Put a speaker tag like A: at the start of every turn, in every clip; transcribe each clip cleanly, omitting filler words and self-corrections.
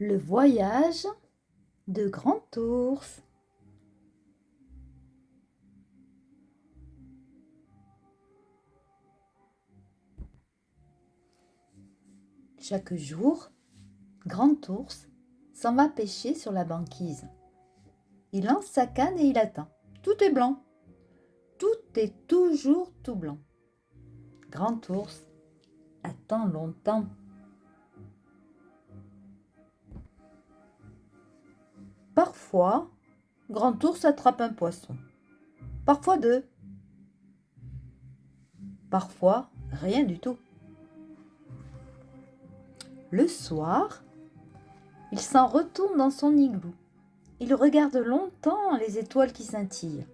A: Le voyage de Grand Ours. Chaque jour, Grand Ours s'en va pêcher sur la banquise. Il lance sa canne et il attend. Tout est blanc. Tout est toujours tout blanc. Grand Ours attend longtemps. Parfois, Grand Ours attrape un poisson. Parfois deux. Parfois, rien du tout. Le soir, il s'en retourne dans son igloo. Il regarde longtemps les étoiles qui scintillent.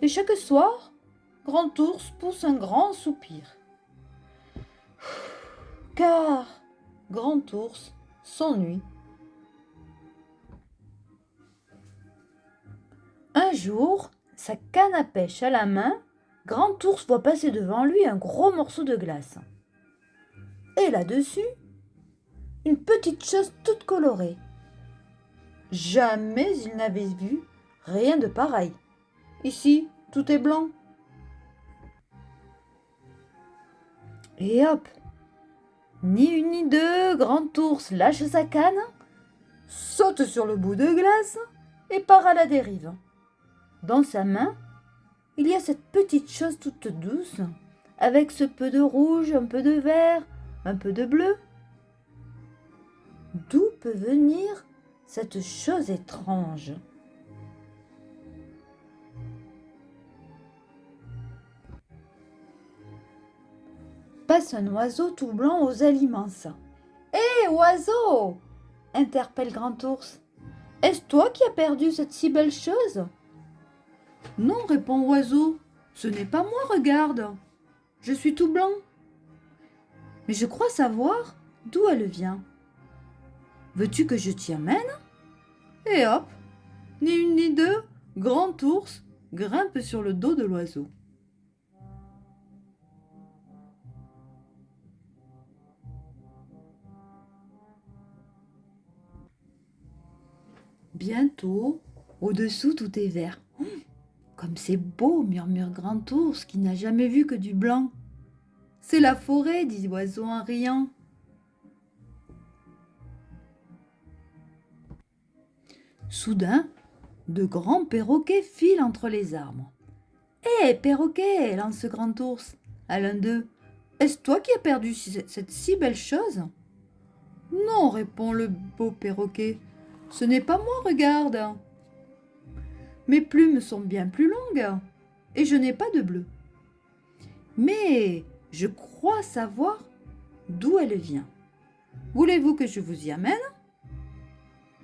A: Et chaque soir, Grand Ours pousse un grand soupir. Car Grand Ours s'ennuie. Un jour, sa canne à pêche à la main, Grand Ours voit passer devant lui un gros morceau de glace. Et là-dessus, une petite chose toute colorée. Jamais il n'avait vu rien de pareil. Ici, tout est blanc. Et hop, ni une ni deux, Grand Ours lâche sa canne, saute sur le bout de glace et part à la dérive. Dans sa main, il y a cette petite chose toute douce, avec ce peu de rouge, un peu de vert, un peu de bleu. D'où peut venir cette chose étrange ? Passe un oiseau tout blanc aux ailes immenses. « Hé, oiseau !» interpelle Grand Ours. « Est-ce toi qui as perdu cette si belle chose ?» « Non, répond Oiseau, ce n'est pas moi, regarde. Je suis tout blanc. Mais je crois savoir d'où elle vient. Veux-tu que je t'y emmène ?» Et hop, ni une ni deux, Grand Ours grimpe sur le dos de l'oiseau. Bientôt, au-dessous, tout est vert. Comme c'est beau, murmure Grand Ours qui n'a jamais vu que du blanc. C'est la forêt, dit l'oiseau en riant. Soudain, de grands perroquets filent entre les arbres. Hé, perroquet, lance Grand Ours à l'un d'eux. Est-ce toi qui as perdu cette si belle chose ? Non, répond le beau perroquet. Ce n'est pas moi, regarde. Mes plumes sont bien plus longues et je n'ai pas de bleu. Mais je crois savoir d'où elle vient. Voulez-vous que je vous y amène ?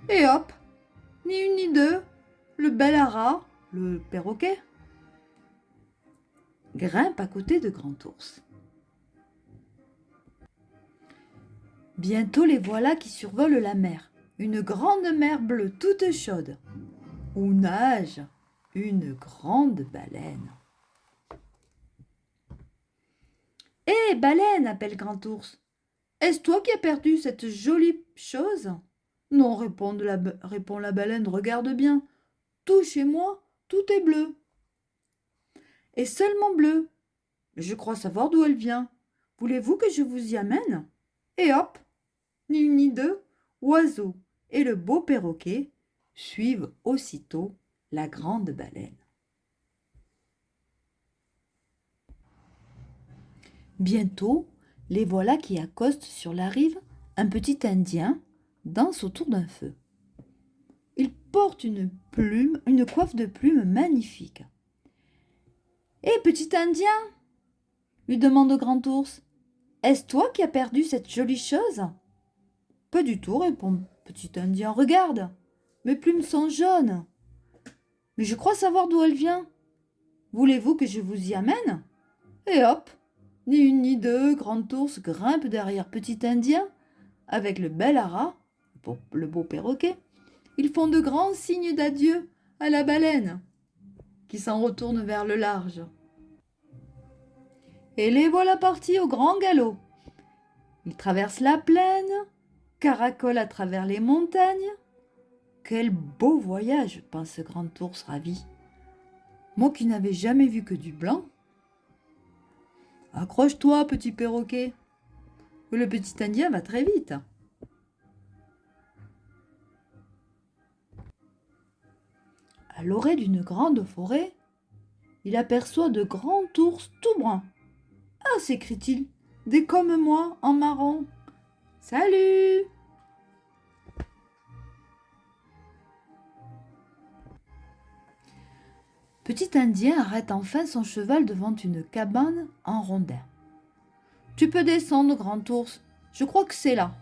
A: Et hop, ni une ni deux, le bel ara, le perroquet, grimpe à côté de Grand Ours. Bientôt les voilà qui survolent la mer, une grande mer bleue toute chaude, où nage une grande baleine. « Hé, baleine !» appelle Grand Ours. « Est-ce toi qui as perdu cette jolie chose ?» Non, répond la baleine, regarde bien. Tout chez moi, tout est bleu. Et seulement bleu. Je crois savoir d'où elle vient. Voulez-vous que je vous y amène ? Et hop, ni une ni deux, Oiseau et le beau perroquet suivent aussitôt la grande baleine. Bientôt, les voilà qui accostent sur la rive. Un petit Indien danse autour d'un feu. Il porte une coiffe de plumes magnifique. « Hé, petit Indien !» lui demande Grand Ours. « Est-ce toi qui as perdu cette jolie chose ?» Pas du tout, répond petit Indien. Regarde, mes plumes sont jaunes. Mais je crois savoir d'où elle vient. Voulez-vous que je vous y amène ? Et hop, ni une ni deux, Grand Ours grimpe derrière petit Indien avec le bel ara, le beau perroquet. Ils font de grands signes d'adieu à la baleine qui s'en retourne vers le large. Et les voilà partis au grand galop. Ils traversent la plaine, caracole à travers les montagnes. Quel beau voyage, pense Grand Ours ravi. Moi qui n'avais jamais vu que du blanc. Accroche-toi, petit perroquet. Le petit Indien va très vite. À l'orée d'une grande forêt, il aperçoit de grands ours tout bruns. Ah, s'écrie-t-il, des comme moi en marron. Salut! Petit Indien arrête enfin son cheval devant une cabane en rondin. Tu peux descendre, grand ours. Je crois que c'est là.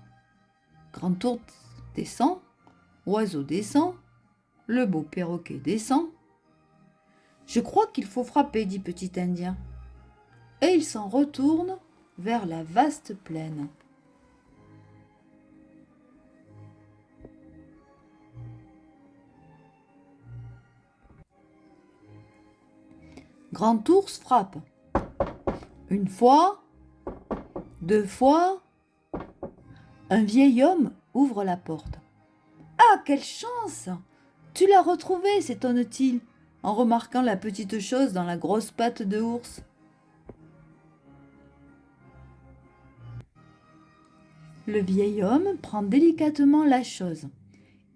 A: Grand ours descend, oiseau descend, le beau perroquet descend. Je crois qu'il faut frapper, dit Petit Indien. Et il s'en retourne vers la vaste plaine. Grand ours frappe. Une fois, deux fois, un vieil homme ouvre la porte. Ah, quelle chance! Tu l'as retrouvé, s'étonne-t-il, en remarquant la petite chose dans la grosse patte de ours. Le vieil homme prend délicatement la chose,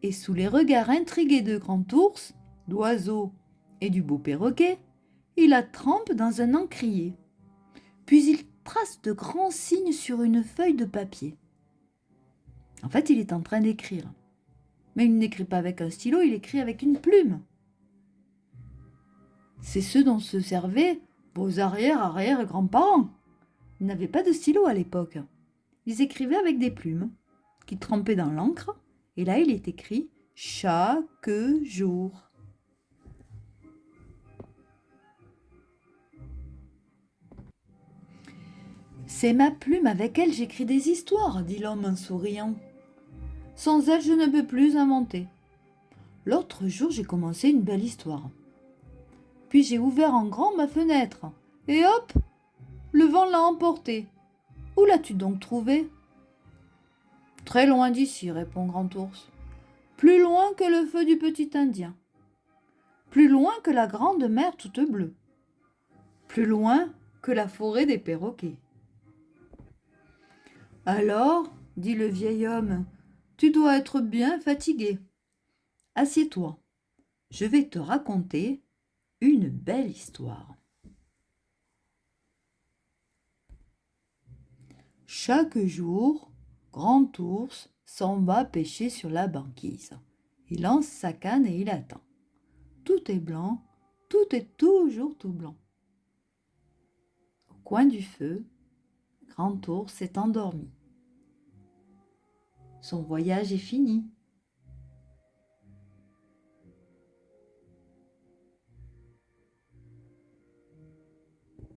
A: et sous les regards intrigués de Grand Ours, d'Oiseau et du beau perroquet, il la trempe dans un encrier. Puis il trace de grands signes sur une feuille de papier. En fait, il est en train d'écrire. Mais il n'écrit pas avec un stylo, il écrit avec une plume. C'est ce dont se servaient vos arrière-grands-parents. Ils n'avaient pas de stylo à l'époque. Ils écrivaient avec des plumes qui trempaient dans l'encre. Et là, il est écrit « chaque jour ». C'est ma plume, avec elle j'écris des histoires, dit l'homme en souriant. Sans elle, je ne peux plus inventer. L'autre jour, j'ai commencé une belle histoire. Puis j'ai ouvert en grand ma fenêtre. Et hop, le vent l'a emporté. Où l'as-tu donc trouvé? Très loin d'ici, répond Grand Ours. Plus loin que le feu du petit Indien. Plus loin que la grande mer toute bleue. Plus loin que la forêt des perroquets. Alors, dit le vieil homme, tu dois être bien fatigué. Assieds-toi, je vais te raconter une belle histoire. Chaque jour, Grand Ours s'en va pêcher sur la banquise. Il lance sa canne et il attend. Tout est blanc, tout est toujours tout blanc. Au coin du feu, Grand Ours s'est endormi. Son voyage est fini.